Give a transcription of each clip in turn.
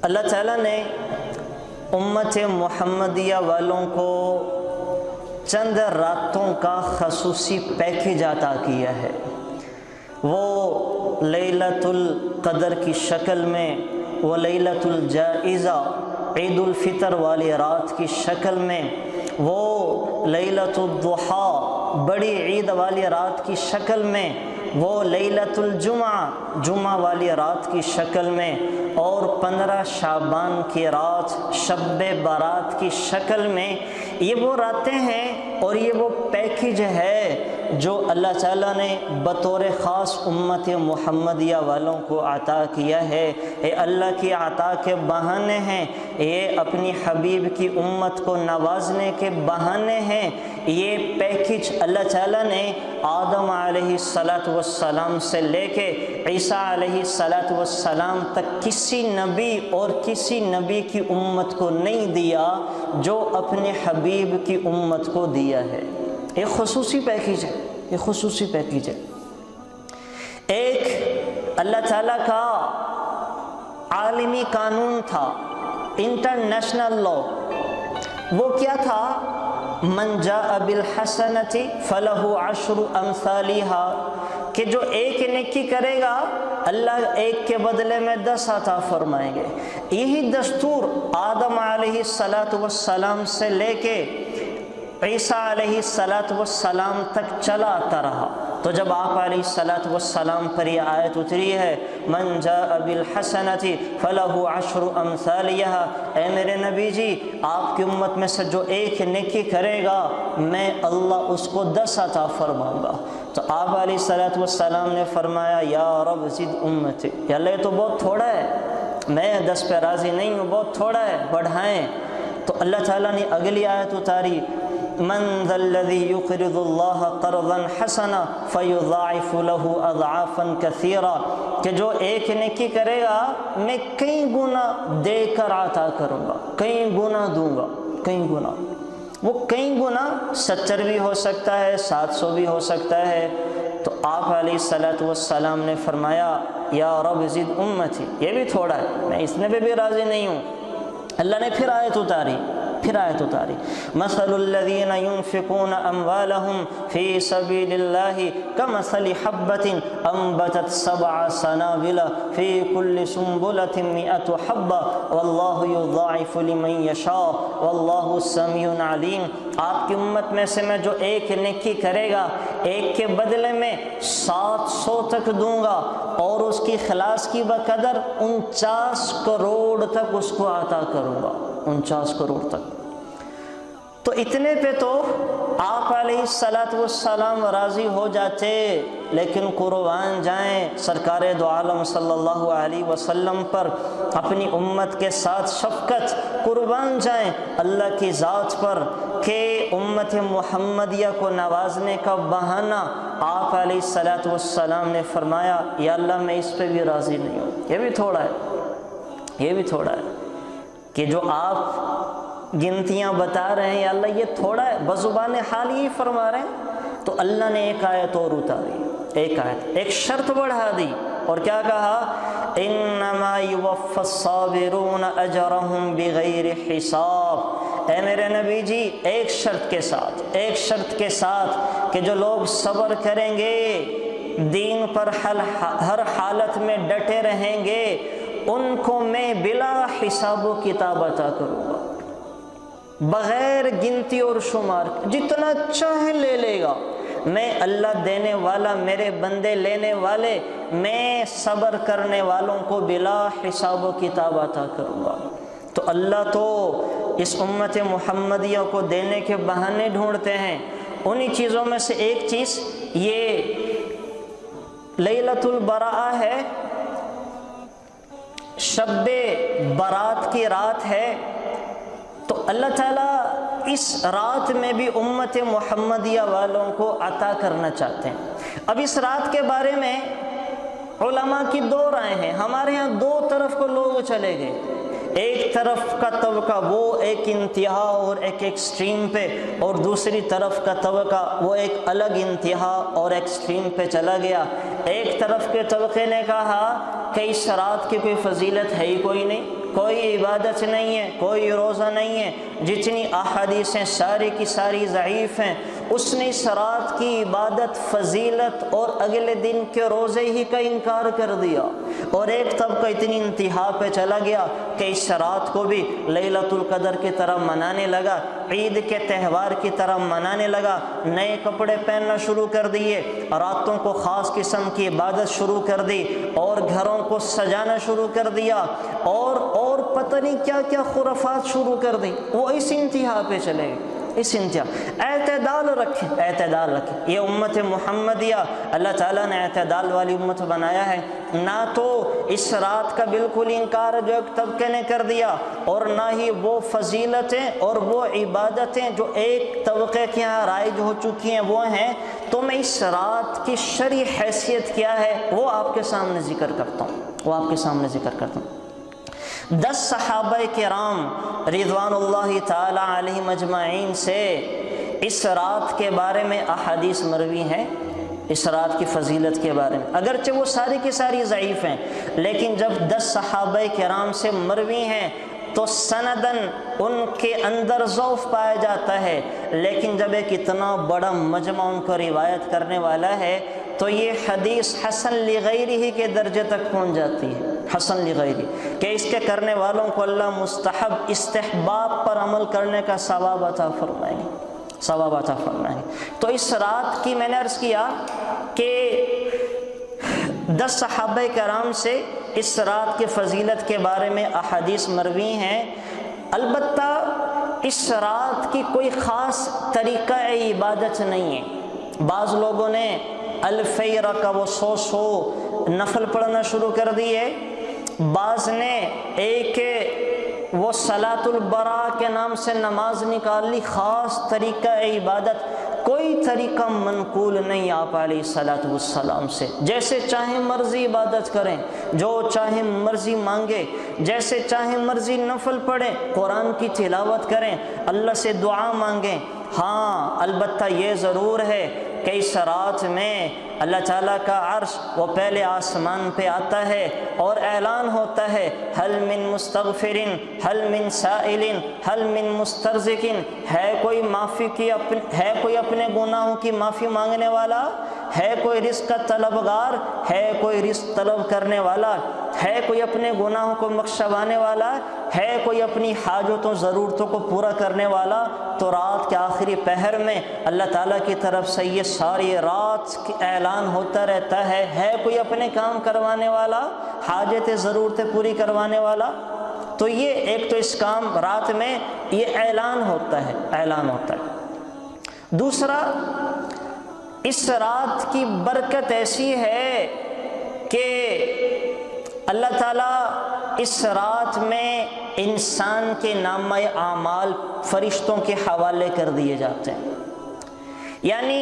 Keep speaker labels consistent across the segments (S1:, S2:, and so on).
S1: اللہ تعالیٰ نے امت محمدیہ والوں کو چند راتوں کا خصوصی پیکیج عطا کیا ہے۔ وہ لیلۃ القدر کی شکل میں، وہ لیلۃ الجائزہ عید الفطر والی رات کی شکل میں، وہ لیلۃ الضحیٰ بڑی عید والی رات کی شکل میں، وہ لیلۃ الجمعہ جمعہ والی رات کی شکل میں، اور 15 شعبان کی رات شب برات کی شکل میں۔ یہ وہ راتیں ہیں اور یہ وہ پیکیج ہے جو اللہ تعالیٰ نے بطور خاص امت محمدیہ والوں کو عطا کیا ہے۔ یہ اللہ کی عطا کے بہانے ہیں، یہ اپنی حبیب کی امت کو نوازنے کے بہانے ہیں۔ یہ پیکیج اللہ تعالیٰ نے آدم علیہ السلام سے لے کے عیسیٰ علیہ السلام تک کسی نبی اور کسی نبی کی امت کو نہیں دیا جو اپنے حبیب کی امت کو دیا ہے۔ ایک خصوصی پیکیج ہے، یہ خصوصی پیکیج ہے۔ ایک اللہ تعالیٰ کا عالمی قانون تھا، انٹرنیشنل لا۔ وہ کیا تھا؟ من جاء بالحسنۃ فلہ عشر امثالها، کہ جو ایک نیکی کرے گا اللہ ایک کے بدلے میں 10 عطا فرمائیں گے۔ یہی دستور آدم علیہ السلام سے لے کے عیسیٰ علیہ السلام تک چلا آتا رہا۔ تو جب آپ علیہ السلام پر یہ آیت اتری ہے من جاء بالحسنۃ فلہ عشر امثالها، اے میرے نبی جی آپ کی امت میں سے جو ایک نیکی کرے گا میں اللہ اس کو 10 عطا فرماؤں گا۔ تو آپ علیہ السلام نے فرمایا یا رب زد امتی، یا اللہ یہ تو بہت تھوڑا ہے، میں 10 پہ راضی نہیں ہوں، بہت تھوڑا ہے، بڑھائیں۔ تو اللہ تعالیٰ نے اگلی آیت اتاری من ذا الذی یقرض اللہ قرضا حسنا فیضاعف له اضعافا کثیرا، کہ جو ایک نیکی کرے گا میں کئی گنا دے کر عطا کروں گا، کئی گنا دوں گا، کئی گنا۔ وہ کئی گنا 70 بھی ہو سکتا ہے، 700 بھی ہو سکتا ہے۔ تو آپ علیہ السلام نے فرمایا یا رب زد امتی، یہ بھی تھوڑا ہے، میں اس میں بھی راضی نہیں ہوں۔ اللہ نے پھر آیت اتاری مثل الذین ينفقون اموالهم فی سبیل اللہ کمثل حبة انبتت 7 سنابل فی کل سنبلة 100 حبة واللہ یضاعف لمن یشاء واللہ سمیع علیم۔ آپ کی امت میں سے میں جو ایک نیکی کرے گا ایک کے بدلے میں 700 تک دوں گا، اور اس کی خلاص کی بقدر 49 کروڑ تک اس کو عطا کروں گا، 49 کروڑ تک۔ تو اتنے پہ تو آپ علیہ السلام راضی ہو جاتے، لیکن قربان جائیں سرکار دو عالم صلی اللہ علیہ وسلم پر اپنی امت کے ساتھ شفقت، قربان جائیں اللہ کی ذات پر کہ امت محمدیہ کو نوازنے کا بہانہ آپ علیہ السلام نے فرمایا یا اللہ میں اس پہ بھی راضی نہیں ہوں، یہ بھی تھوڑا ہے، یہ بھی تھوڑا ہے کہ جو آپ گنتیاں بتا رہے ہیں یا اللہ یہ تھوڑا ہے، بزبان حال ہی فرما رہے ہیں۔ تو اللہ نے ایک آیت اور اتاری، ایک شرط بڑھا دی، اور کیا کہا انما یوفی الصابرون اجرهم بغیر حساب۔ اے میرے نبی جی ایک شرط کے ساتھ کہ جو لوگ صبر کریں گے، دین پر ہر حالت میں ڈٹے رہیں گے، ان کو میں بلا حساب و کتاب عطا کروں گا، بغیر گنتی اور شمار، جتنا چاہے لے لے گا۔ میں اللہ دینے والا، میرے بندے لینے والے، میں صبر کرنے والوں کو بلا حساب و کتاب عطا کروں گا۔ تو اللہ تو اس امت محمدیہ کو دینے کے بہانے ڈھونڈتے ہیں۔ انہی چیزوں میں سے ایک چیز یہ لیلۃ البراء ہے، شب برات کی رات ہے۔ تو اللہ تعالیٰ اس رات میں بھی امت محمدیہ والوں کو عطا کرنا چاہتے ہیں۔ اب اس رات کے بارے میں علماء کی 2 رائے ہیں۔ ہمارے ہاں 2 طرف کو لوگ چلے گئے۔ ایک طرف کا طبقہ وہ ایک انتہا اور ایک ایکسٹریم پہ، اور دوسری طرف کا طبقہ وہ ایک الگ انتہا اور ایکسٹریم پہ چلا گیا۔ ایک طرف کے طبقے نے کہا کہ اس رات کی کوئی فضیلت ہے ہی کوئی نہیں، کوئی عبادت نہیں ہے، کوئی روزہ نہیں ہے، جتنی احادیثیں ساری کی ساری ضعیف ہیں۔ اس نے اس رات کی عبادت، فضیلت اور اگلے دن کے روزے ہی کا انکار کر دیا۔ اور ایک طبقہ اتنی انتہا پہ چلا گیا کہ اس رات کو بھی لیلۃ القدر کی طرح منانے لگا، عید کے تہوار کی طرح منانے لگا، نئے کپڑے پہننا شروع کر دیے، راتوں کو خاص قسم کی عبادت شروع کر دی، اور گھروں کو سجانا شروع کر دیا، اور پتہ نہیں کیا کیا خرافات شروع کر دی۔ وہ اس انتہا پہ چلے گئے، اس انتہا۔ اعتدال رکھیں، اعتدال رکھیں۔ یہ امت محمدیہ، اللہ تعالیٰ نے اعتدال والی امت بنایا ہے۔ نہ تو اس رات کا بالکل انکار جو ایک طبقے نے کر دیا، اور نہ ہی وہ فضیلتیں اور وہ عبادتیں جو ایک طبقے کے یہاں رائج ہو چکی ہیں وہ ہیں۔ تو میں اس رات کی شرعی حیثیت کیا ہے وہ آپ کے سامنے ذکر کرتا ہوں، وہ آپ کے سامنے ذکر کرتا ہوں۔ 10 صحابہ کرام رضوان اللہ تعالی علیہم اجمعین سے اس رات کے بارے میں احادیث مروی ہیں، اس رات کی فضیلت کے بارے میں، اگرچہ وہ ساری کی ساری ضعیف ہیں، لیکن جب 10 صحابہ کرام سے مروی ہیں تو سندن ان کے اندر ضعف پایا جاتا ہے، لیکن جب ایک اتنا بڑا مجمع ان کو روایت کرنے والا ہے تو یہ حدیث حسن لغیرہ کے درجے تک پہنچ جاتی ہے، حسن لغیرہ، کہ اس کے کرنے والوں کو اللہ مستحب استحباب پر عمل کرنے کا ثواب عطا فرمائیں گے، ثواب عطا فرمائیں گے۔ تو اس رات کی میں نے عرض کیا کہ 10 صحابہ کرام سے اس رات کی فضیلت کے بارے میں احادیث مروی ہیں، البتہ اس رات کی کوئی خاص طریقہ عبادت نہیں ہے۔ بعض لوگوں نے الفی رکعہ و 100 نفل پڑھنا شروع کر دیے، بعض نے ایک وہ صلاۃ البراء کے نام سے نماز نکال لی، خاص طریقہ عبادت کوئی طریقہ منقول نہیں آپ علیہ الصلاۃ والسلام سے۔ جیسے چاہیں مرضی عبادت کریں، جو چاہیں مرضی مانگے، جیسے چاہیں مرضی نفل پڑھیں، قرآن کی تلاوت کریں، اللہ سے دعا مانگیں۔ ہاں البتہ یہ ضرور ہے کہ اس رات میں اللہ تعالیٰ کا عرش وہ پہلے آسمان پہ آتا ہے اور اعلان ہوتا ہے، حل من مستغفر حل من سائل حل من مسترزق، ہے کوئی معافی کی ہے کوئی اپنے گناہوں کی معافی مانگنے والا، ہے کوئی رزق کا طلبگار، ہے کوئی رزق طلب کرنے والا، ہے کوئی اپنے گناہوں کو بخشوانے والا، ہے کوئی اپنی حاجتوں ضرورتوں کو پورا کرنے والا۔ تو رات کے آخری پہر میں اللہ تعالیٰ کی طرف سے یہ ساری رات اعلان ہوتا رہتا ہے کوئی اپنے کام کروانے والا، حاجتیں ضرورتیں پوری کروانے والا۔ تو یہ ایک تو اس کام رات میں یہ اعلان ہوتا ہے، اعلان ہوتا ہے۔ دوسرا، اس رات کی برکت ایسی ہے کہ اللہ تعالیٰ اس رات میں انسان کے نامہ اعمال فرشتوں کے حوالے کر دیے جاتے ہیں، یعنی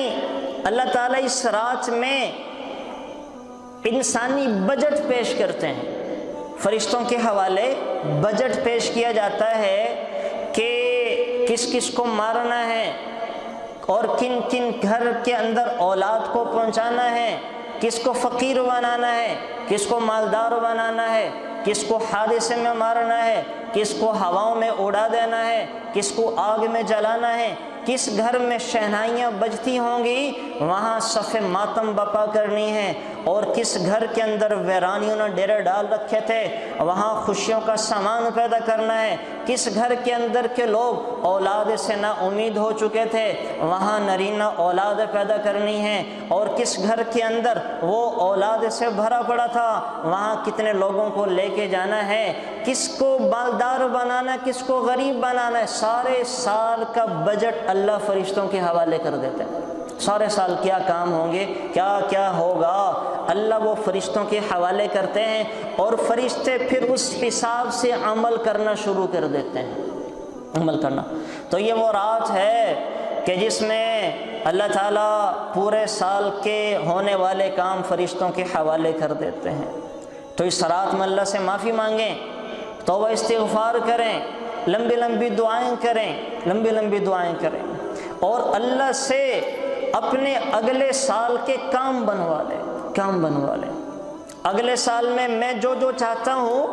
S1: اللہ تعالیٰ اس رات میں انسانی بجٹ پیش کرتے ہیں، فرشتوں کے حوالے بجٹ پیش کیا جاتا ہے کہ کس کس کو مارنا ہے اور کن کن گھر کے اندر اولاد کو پہنچانا ہے، کس کو فقیر بنانا ہے، کس کو مالدار بنانا ہے، کس کو حادثے میں مارنا ہے، کس کو ہواؤں میں اڑا دینا ہے، کس کو آگ میں جلانا ہے، کس گھر میں شہنائیاں بجتی ہوں گی وہاں صف ماتم بپا کرنی ہے، اور کس گھر کے اندر ویرانیوں نے ڈیرے ڈال رکھے تھے وہاں خوشیوں کا سامان پیدا کرنا ہے، کس گھر کے اندر کے لوگ اولاد سے نا امید ہو چکے تھے وہاں نرینہ اولاد پیدا کرنی ہے، اور کس گھر کے اندر وہ اولاد سے بھرا پڑا تھا وہاں کتنے لوگوں کو لے کے جانا ہے، کس کو مالدار بنانا، کس کو غریب بنانا ہے۔ سارے سال کا بجٹ اللہ فرشتوں کے حوالے کر دیتے ہیں، سارے سال کیا کام ہوں گے، کیا کیا ہوگا، اللہ وہ فرشتوں کے حوالے کرتے ہیں، اور فرشتے پھر اس حساب سے عمل کرنا شروع کر دیتے ہیں، عمل کرنا۔ تو یہ وہ رات ہے کہ جس میں اللہ تعالیٰ پورے سال کے ہونے والے کام فرشتوں کے حوالے کر دیتے ہیں۔ تو اس رات میں اللہ سے معافی مانگیں، توبہ استغفار کریں، لمبی لمبی دعائیں کریں، لمبی لمبی دعائیں کریں، اور اللہ سے اپنے اگلے سال کے کام بنوا لیں۔ اگلے سال میں جو چاہتا ہوں،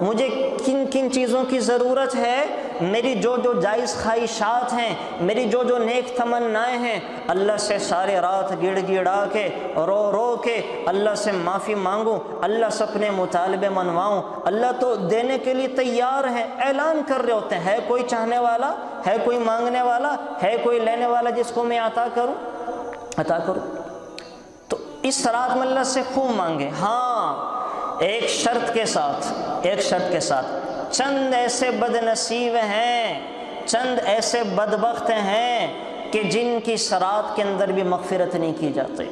S1: مجھے کن کن چیزوں کی ضرورت ہے، میری جو جائز خواہشات ہیں، میری جو نیک تمنائیں ہیں، اللہ سے سارے رات گڑ گڑا کے رو کے اللہ سے معافی مانگوں، اللہ سے اپنے مطالبے منواؤں۔ اللہ تو دینے کے لیے تیار ہیں، اعلان کر رہے ہوتے ہیں، ہے کوئی چاہنے والا، ہے کوئی مانگنے والا، ہے کوئی لینے والا جس کو میں عطا کروں۔ تو اس رات میں اللہ سے خوب مانگے۔ ہاں، ایک شرط کے ساتھ، چند ایسے بد نصیب ہیں، چند ایسے بدبخت ہیں کہ جن کی صراط کے اندر بھی مغفرت نہیں کی جاتی۔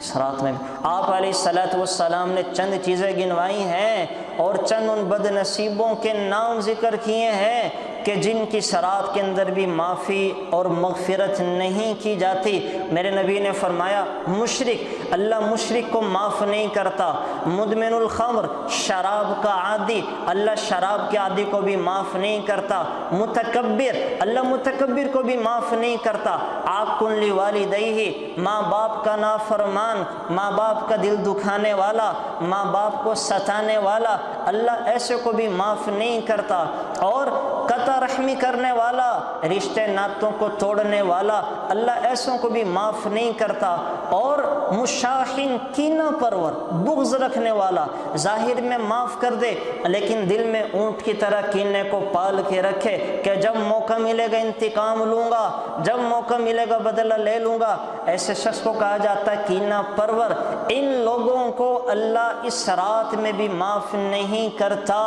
S1: صراط میں آپ علیہ السلام نے چند چیزیں گنوائی ہیں اور چند ان بد نصیبوں کے نام ذکر کیے ہیں کہ جن کی صراط کے اندر بھی معافی اور مغفرت نہیں کی جاتی۔ میرے نبی نے فرمایا، مشرک، اللہ مشرک کو معاف نہیں کرتا۔ مدمن الخمر، شراب کا عادی، اللہ شراب کے عادی کو بھی معاف نہیں کرتا۔ متکبر، اللہ متکبر کو بھی معاف نہیں کرتا۔ عاقٌ لوالدیہ، ماں باپ کا نافرمان، ماں باپ کا دل دکھانے والا، ماں باپ کو ستانے والا، اللہ ایسے کو بھی معاف نہیں کرتا۔ اور قطع رحمی کرنے والا، رشتے ناتوں کو توڑنے والا، اللہ ایسوں کو بھی معاف نہیں کرتا۔ اور مشاحن، کینہ پرور، بغض رکھنے والا، ظاہر میں معاف کر دے لیکن دل میں اونٹ کی طرح کینے کو پال کے رکھے کہ جب موقع ملے گا انتقام لوں گا، جب موقع ملے گا بدلہ لے لوں گا، ایسے شخص کو کہا جاتا ہے کینہ پرور۔ ان لوگوں کو اللہ اس رات میں بھی معاف نہیں کرتا۔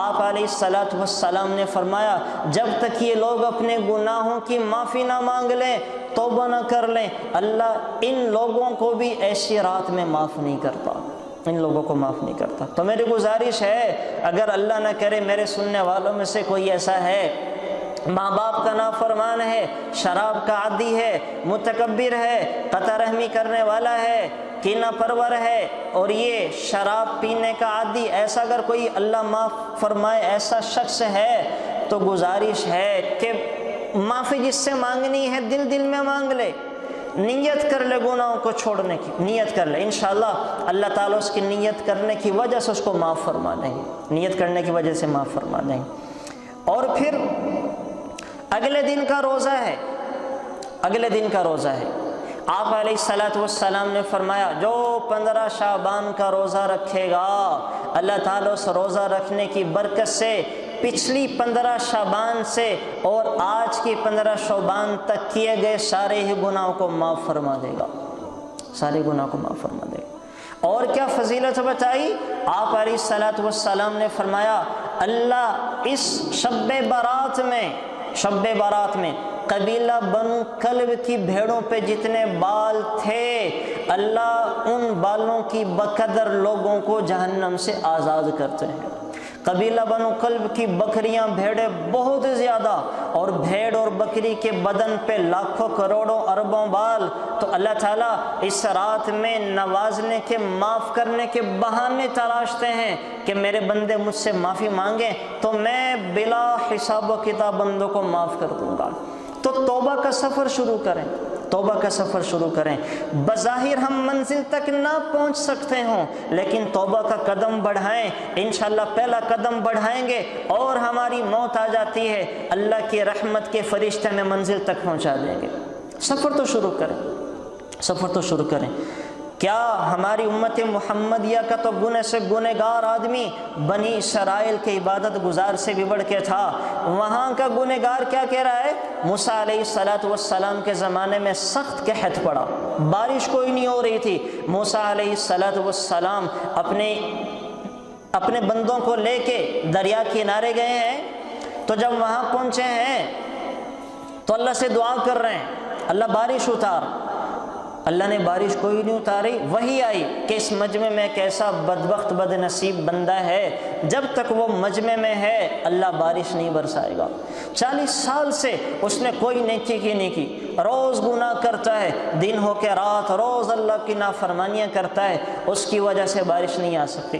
S1: آپ علیہ السلام نے فرمایا، جب تک یہ لوگ اپنے گناہوں کی معافی نہ مانگ لیں، توبہ نہ کر لیں، اللہ ان لوگوں کو بھی ایسی رات میں معاف نہیں کرتا، ان لوگوں کو معاف نہیں کرتا۔ تو میری گزارش ہے، اگر اللہ نہ کرے میرے سننے والوں میں سے کوئی ایسا ہے، ماں باپ کا نافرمان ہے، شراب کا عادی ہے، متکبر ہے، قطع رحمی کرنے والا ہے، کینہ پرور ہے، اور یہ شراب پینے کا عادی، ایسا اگر کوئی اللہ معاف فرمائے ایسا شخص ہے، تو گزارش ہے کہ معافی جس سے مانگنی ہے دل میں مانگ لے، نیت کر لے گناہوں کو چھوڑنے کی، نیت کر لے، انشاءاللہ اللہ تعالیٰ اس کی نیت کرنے کی وجہ سے اس کو معاف فرما دیں گے، نیت کرنے کی وجہ سے معاف فرما دیں گے۔ اور پھر اگلے دن کا روزہ ہے، اگلے دن کا روزہ ہے۔ آپ علیہ السلام نے فرمایا، جو 15 شعبان کا روزہ رکھے گا، اللہ تعالیٰ اس روزہ رکھنے کی برکت سے پچھلی 15 شعبان سے اور آج کی 15 شعبان تک کیے گئے سارے ہی گناہوں کو معاف فرما دے گا، سارے گناہوں کو معاف فرما دے گا۔ اور کیا فضیلت بتائی؟ آپ علیہ السلام نے فرمایا، اللہ اس شب برات میں قبیلہ بنو کلب کی بھیڑوں پہ جتنے بال تھے، اللہ ان بالوں کی بقدر لوگوں کو جہنم سے آزاد کرتے ہیں۔ قبیلہ بنو کلب کی بکریاں بھیڑیں بہت زیادہ، اور بھیڑ اور بکری کے بدن پہ لاکھوں کروڑوں اربوں بال، تو اللہ تعالیٰ اس رات میں نوازنے کے، معاف کرنے کے بہانے تراشتے ہیں کہ میرے بندے مجھ سے معافی مانگیں تو میں بلا حساب و کتاب بندوں کو معاف کر دوں گا۔ تو توبہ کا سفر شروع کریں، توبہ کا سفر شروع کریں۔ بظاہر ہم منزل تک نہ پہنچ سکتے ہوں، لیکن توبہ کا قدم بڑھائیں، انشاءاللہ پہلا قدم بڑھائیں گے اور ہماری موت آ جاتی ہے، اللہ کی رحمت کے فرشتے ہمیں منزل تک پہنچا دیں گے۔ سفر تو شروع کریں، سفر تو شروع کریں۔ کیا ہماری امت محمدیہ کا تو گنہ سے گنہگار آدمی بنی اسرائیل کے عبادت گزار سے بھی بڑھ کے تھا؟ وہاں کا گنہگار کیا کہہ رہا ہے؟ موسیٰ علیہ السلام کے زمانے میں سخت قحط پڑا، بارش کوئی نہیں ہو رہی تھی۔ موسیٰ علیہ السلام اپنے بندوں کو لے کے دریا کنارے گئے ہیں، تو جب وہاں پہنچے ہیں تو اللہ سے دعا کر رہے ہیں، اللہ بارش اتار۔ اللہ نے بارش کوئی نہیں اتاری۔ وحی آئی کہ اس مجمع میں ایک ایسا بدبخت بد نصیب بندہ ہے، جب تک وہ مجمع میں ہے اللہ بارش نہیں برسائے گا۔ 40 سال سے اس نے کوئی نیکی کی نہیں کی، روز گناہ کرتا ہے، دن ہو کے رات روز اللہ کی نافرمانیاں کرتا ہے، اس کی وجہ سے بارش نہیں آ سکتی۔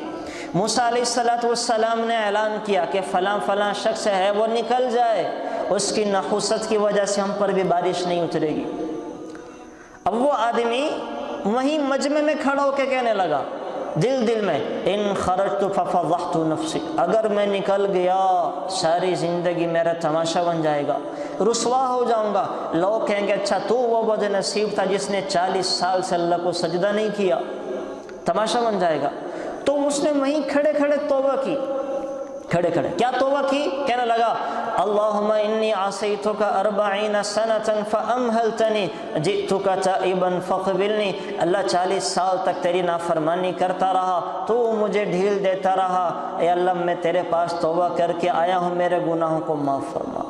S1: موسیٰ علیہ السلام نے اعلان کیا کہ فلاں فلاں شخص ہے وہ نکل جائے، اس کی نحوست کی وجہ سے ہم پر بھی بارش نہیں اترے گی۔ اب وہ آدمی وہیں مجمع میں کھڑا ہو کے کہنے لگا دل میں، ان خرجت ففضحت نفسی، اگر میں نکل گیا ساری زندگی میرا تماشا بن جائے گا، رسوا ہو جاؤں گا، لوگ کہیں گے اچھا تو وہ بد نصیب تھا جس نے 40 سال سے اللہ کو سجدہ نہیں کیا، تماشا بن جائے گا۔ تو اس نے وہیں کھڑے کھڑے توبہ کی، کھڑے کھڑے کیا توبہ کی؟ کہنے لگا اللہم انی عصیتک 40 سنة فامہلتنی جئتک تائبا فقبلنی، اللہ 40 سال تک تیری نافرمانی کرتا رہا، تو مجھے ڈھیل دیتا رہا، اے اللہ میں تیرے پاس توبہ کر کے آیا ہوں، میرے گناہوں کو معاف فرما۔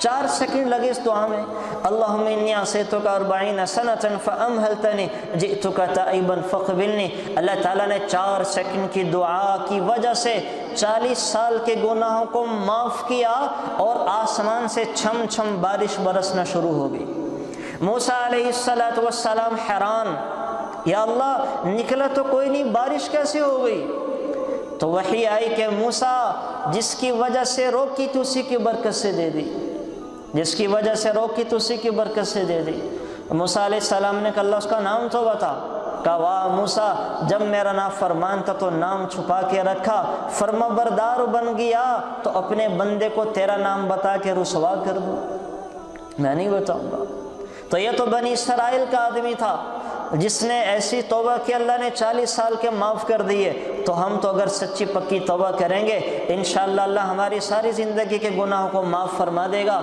S1: 4 سیکنڈ لگے اس دعا میں، اللہم انی عصیتک 40 سنة فامہلتنی جئتک تائبا فقبلنی۔ اللہ تعالیٰ نے 4 سیکنڈ کی دعا کی وجہ سے 40 سال کے گناہوں کو معاف کیا اور آسمان سے چھم چھم بارش برسنا شروع ہو گئی۔ موسیٰ علیہ السلام حیران، یا اللہ نکلا تو کوئی نہیں، بارش کیسے ہو گئی؟ تو وحی آئی کہ موسیٰ جس کی وجہ سے روکی تو اسی کی برکت سے دے دی، جس کی وجہ سے روکی تو اسی کی برکت سے دے دی۔ موسیٰ علیہ السلام نے کہا اللہ اس کا نام تو بتا۔ کہا واہ موسیٰ، جب میرا نام فرمان تھا تو نام چھپا کے رکھا، فرما بردار بن گیا تو اپنے بندے کو تیرا نام بتا کے رسوا کر دوں، میں نہیں بتاؤں گا۔ تو یہ تو بنی اسرائیل کا آدمی تھا جس نے ایسی توبہ کی، اللہ نے 40 سال کے معاف کر دیے۔ تو ہم تو اگر سچی پکی توبہ کریں گے انشاءاللہ اللہ ہماری ساری زندگی کے گناہوں کو معاف فرما دے گا۔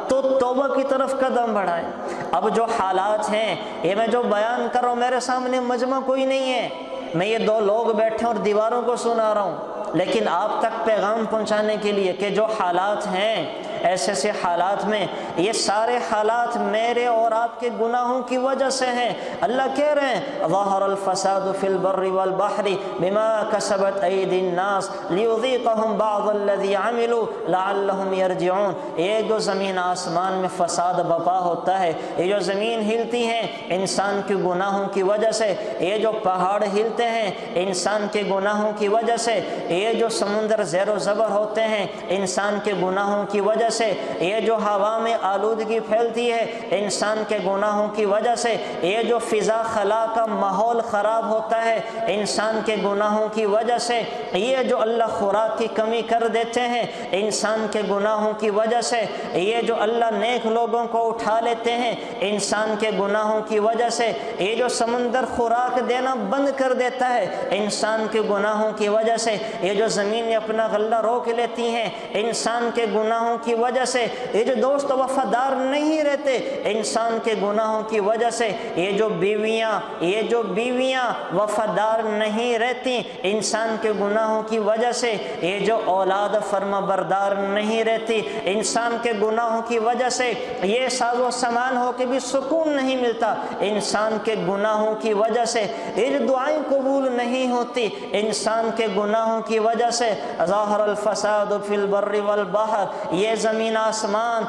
S1: تو توبہ کی طرف قدم بڑھائیں۔ اب جو حالات ہیں یہ میں جو بیان کر رہا ہوں، میرے سامنے مجمع کوئی نہیں ہے، میں یہ 2 لوگ بیٹھے اور دیواروں کو سنا رہا ہوں، لیکن آپ تک پیغام پہنچانے کے لیے کہ جو حالات ہیں ایسے ایسے حالات میں، یہ سارے حالات میرے اور آپ کے گناہوں کی وجہ سے ہیں۔ اللہ کہہ رہے ہیں ظہر الفساد فی البر والبحر بما کسبت ایدی الناس لیذیقہم بعض الذی عملوا لعلہم یرجعون۔ یہ جو زمین آسمان میں فساد بپا ہوتا ہے، یہ جو زمین ہلتی ہیں انسان کے گناہوں کی وجہ سے، یہ جو پہاڑ ہلتے ہیں انسان کے گناہوں کی وجہ سے، یہ جو سمندر زیر و زبر ہوتے ہیں انسان کے گناہوں کی وجہ سے، یہ جو ہوا میں آلودگی پھیلتی ہے انسان کے گناہوں کی وجہ سے، یہ جو فضا خلا کا ماحول خراب ہوتا ہے انسان کے گناہوں کی وجہ سے، یہ جو اللہ خوراک کی کمی کر دیتے ہیں انسان کے گناہوں کی وجہ سے، یہ جو اللہ نیک لوگوں کو اٹھا لیتے ہیں انسان کے گناہوں کی وجہ سے، یہ جو سمندر خوراک دینا بند کر دیتا ہے انسان کے گناہوں کی وجہ سے، یہ جو زمینیں اپنا غلہ روک لیتی ہیں انسان کے گناہوں کی وجہ سے، یہ جو دوست وفادار نہیں رہتے انسان کے گناہوں کی وجہ سے، یہ جو بیویاں وفادار نہیں رہتی انسان کے گناہوں کی وجہ سے، یہ جو اولاد فرما بردار نہیں رہتی انسان کے گناہوں کی وجہ سے، یہ ساز و سامان ہو کے بھی سکون نہیں ملتا انسان کے گناہوں کی وجہ سے، یہ جو دعائیں قبول نہیں ہوتی انسان کے گناہوں کی وجہ سے، ظاہر الفساد فی البر والبحر، یہ زمین آسمان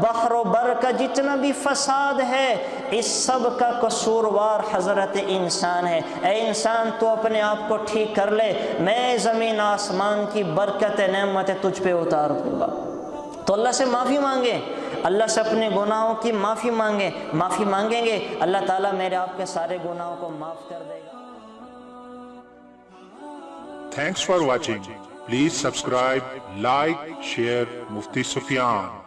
S1: بحر و بر کا جتنا بھی فساد ہے اس سب کا قصوروار حضرت انسان ہے۔ اے انسان تو اپنے آپ کو ٹھیک کر لے، میں زمین آسمان کی برکت نعمتیں تجھ پہ اتار دوں گا۔ تو اللہ سے معافی مانگیں، اللہ سے اپنے گناہوں کی معافی مانگیں، معافی مانگیں گے اللہ تعالیٰ میرے آپ کے سارے گناہوں کو معاف کر دے گا۔
S2: Thanks for watching. Please subscribe, like, share Mufti Sufyan.